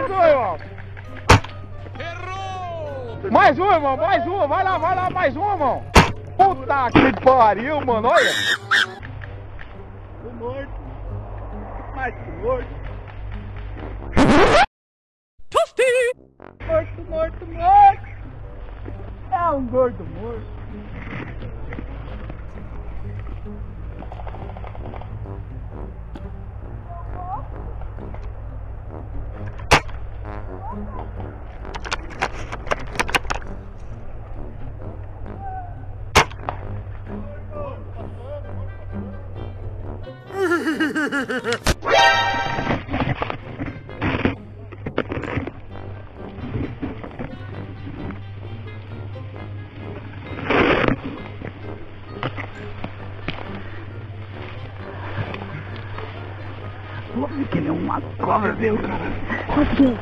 um, irmão. Errou! Mais um, irmão, mais uma. Vai lá, mais um, irmão. Puta que pariu, mano, olha. Tô morto. Mais que morto. Morto. É um gordo morto. Que ele é uma cobra, meu cara. Aqui.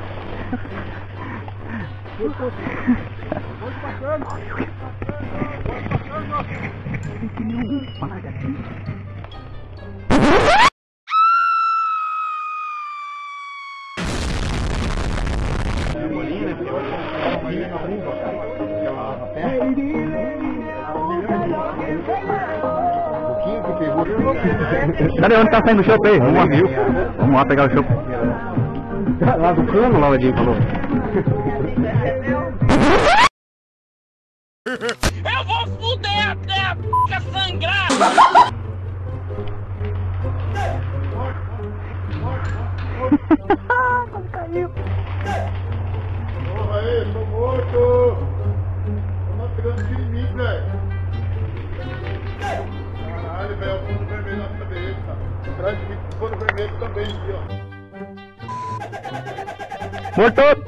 Que nem um paga aqui. Cadê onde tá saindo o chope aí? Vamos lá, viu? Vamos lá pegar o chope. Lá do cano, lá o Edinho falou. Eu vou fuder até a p*** sangrar! Quase caiu. Porra aí, tô morto! Tô pegando tiro em mim, velho! Caralho, velho, o fundo vermelho na cabeça. Atrás de mim, o fundo vermelho também, aqui, ó. Morto!